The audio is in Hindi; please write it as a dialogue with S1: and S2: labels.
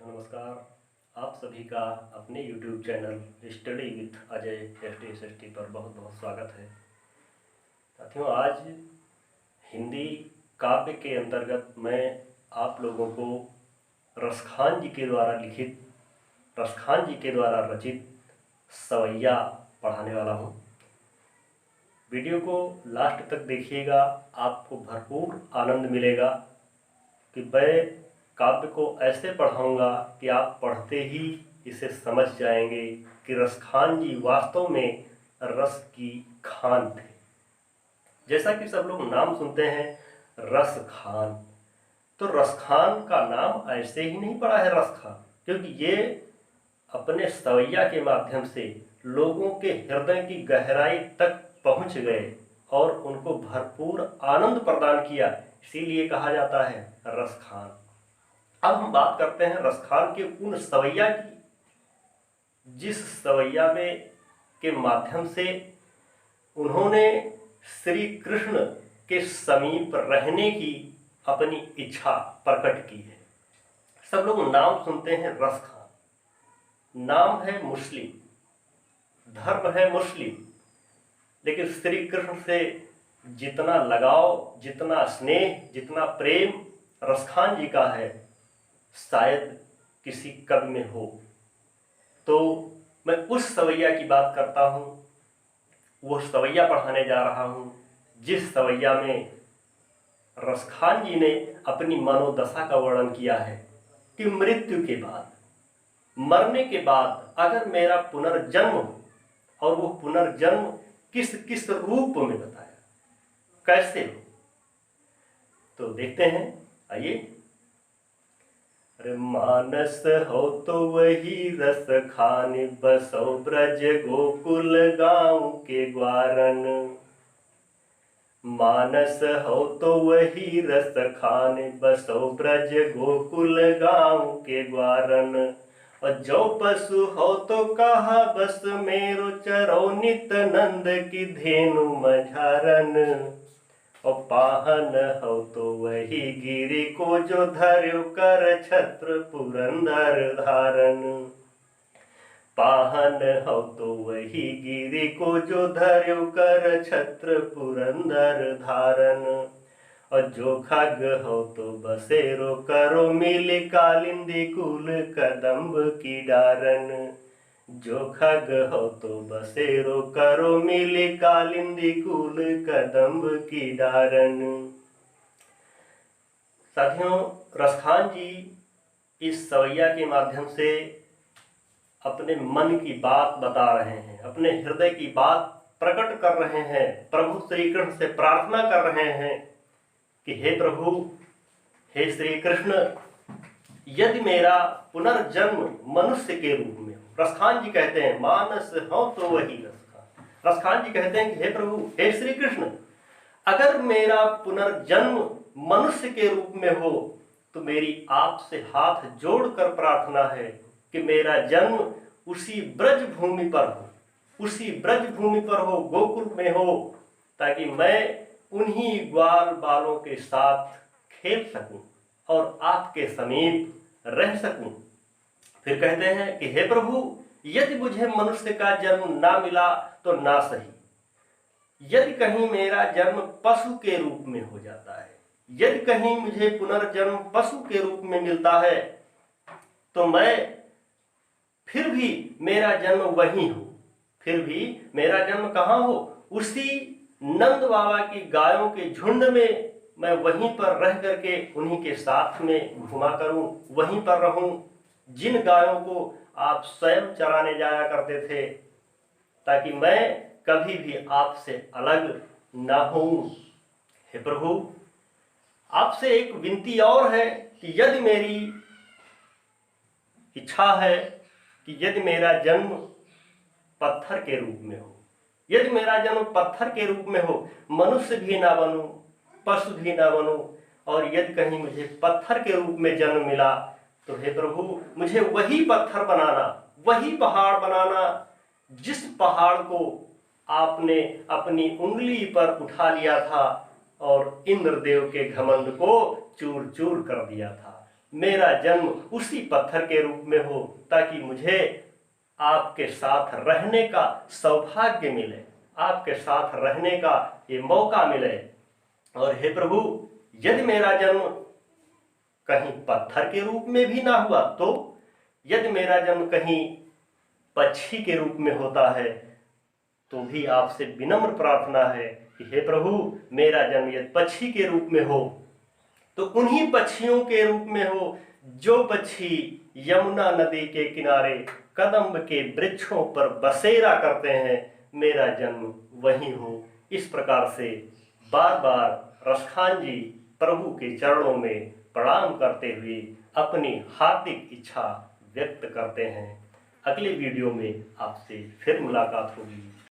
S1: नमस्कार। आप सभी का अपने YouTube channel study with Ajay ST पर बहुत बहुत स्वागत है। साथियों, आज हिंदी काव्य के अंतर्गत मैं आप लोगों को रसखान जी के द्वारा लिखित, रसखान जी के द्वारा रचित सवैया पढ़ाने वाला हूँ। वीडियो को लास्ट तक देखिएगा, आपको भरपूर आनंद मिलेगा कि मैं काव्य को ऐसे पढ़ाऊंगा कि आप पढ़ते ही इसे समझ जाएंगे कि रसखान जी वास्तव में रस की खान थे। जैसा कि सब लोग नाम सुनते हैं रसखान, तो रसखान का नाम ऐसे ही नहीं पड़ा है रसखान, क्योंकि ये अपने सवैया के माध्यम से लोगों के हृदय की गहराई तक पहुंच गए और उनको भरपूर आनंद प्रदान किया, इसीलिए कहा जाता है रसखान। अब हम बात करते हैं रसखान के उन सवैया की, जिस सवैया में के माध्यम से उन्होंने श्री कृष्ण के समीप रहने की अपनी इच्छा प्रकट की है। सब लोग नाम सुनते हैं रसखान, नाम है मुस्लिम, धर्म है मुस्लिम, लेकिन श्री कृष्ण से जितना लगाव, जितना स्नेह, जितना प्रेम रसखान जी का है, शायद किसी कवि में हो। तो मैं उस सवैया की बात करता हूँ, वो सवैया पढ़ाने जा रहा हूँ जिस सवैया में रसखान जी ने अपनी मनोदशा का वर्णन किया है कि मृत्यु के बाद, मरने के बाद अगर मेरा पुनर्जन्म हो, और वो पुनर्जन्म किस किस रूप में बताया, कैसे हो, तो देखते हैं। आइए। अरे मानस हो तो वही रस खान, बसो ब्रज गोकुल गांव के ग्वारन। मानस हो तो वही रस खान, बसो ब्रज गोकुल गांव के ग्वारन। और जो पशु हो तो कहा बस मेरो चरो नित नंद की धेनु मझारन। और पाहन हो तो वही गिरी को जो धर्यो कर छत्र पुरंदर धारन। पाहन हो तो वही गिरी को जो धर्यो कर छत्र पुरंदर धारन। और जो खग हो तो बसेरो करो मिल कालिंदी कुल कदम्ब की डारन। जो खग हो तो बसेरो करो मिली कालिंदी कुल कदम्ब की डारन। साथियों, रसखान जी इस सवैया के माध्यम से अपने मन की बात बता रहे हैं, अपने हृदय की बात प्रकट कर रहे हैं, प्रभु श्री कृष्ण से प्रार्थना कर रहे हैं कि हे प्रभु, हे श्री कृष्ण, यदि मेरा पुनर्जन्म मनुष्य के रूप में हो। रसखान जी कहते हैं मानस हो तो वही रसखान। रसखान जी कहते हैं कि हे प्रभु, हे श्री कृष्ण, अगर मेरा पुनर्जन्म मनुष्य के रूप में हो तो मेरी आपसे हाथ जोड़कर प्रार्थना है कि मेरा जन्म उसी ब्रज भूमि पर हो, उसी ब्रज भूमि पर हो, गोकुल में हो, ताकि मैं उन्हीं ग्वाल बालों के साथ खेल सकूं और आपके समीप रह सकूं। फिर कहते हैं कि हे प्रभु, यदि मुझे मनुष्य का जन्म ना मिला तो ना सही, यदि कहीं मेरा जन्म पशु के रूप में हो जाता है, यदि कहीं मुझे पुनर्जन्म पशु के रूप में मिलता है, तो मैं फिर भी मेरा जन्म वहीं हो, फिर भी मेरा जन्म कहाँ हो, उसी नंद बाबा की गायों के झुंड में मैं वहीं पर रह करके उन्हीं के साथ में घुमा करूं, वहीं पर रहूं जिन गायों को आप स्वयं चराने जाया करते थे, ताकि मैं कभी भी आपसे अलग ना हूं। हे प्रभु, आपसे एक विनती और है कि यदि मेरी इच्छा है कि यदि मेरा जन्म पत्थर के रूप में हो, यदि मेरा जन्म पत्थर के रूप में हो, मनुष्य भी ना बनूं, पशु भी ना बनूं, और यदि कहीं मुझे पत्थर के रूप में जन्म मिला तो हे प्रभु, मुझे वही पत्थर बनाना, वही पहाड़ बनाना जिस पहाड़ को आपने अपनी उंगली पर उठा लिया था और इंद्रदेव के घमंड को चूर चूर कर दिया था। मेरा जन्म उसी पत्थर के रूप में हो, ताकि मुझे आपके साथ रहने का सौभाग्य मिले, आपके साथ रहने का ये मौका मिले। और हे प्रभु, यदि मेरा जन्म कहीं पत्थर के रूप में भी ना हुआ तो, यदि मेरा जन्म कहीं पक्षी के रूप में होता है तो भी आपसे विनम्र प्रार्थना है कि हे प्रभु, मेरा जन्म यदि पक्षी के रूप में हो तो उन्हीं पक्षियों के रूप में हो जो पक्षी यमुना नदी के किनारे कदम्ब के वृक्षों पर बसेरा करते हैं, मेरा जन्म वहीं हो। इस प्रकार से बार बार रसखान जी प्रभु के चरणों में प्रणाम करते हुए अपनी हार्दिक इच्छा व्यक्त करते हैं। अगले वीडियो में आपसे फिर मुलाकात होगी।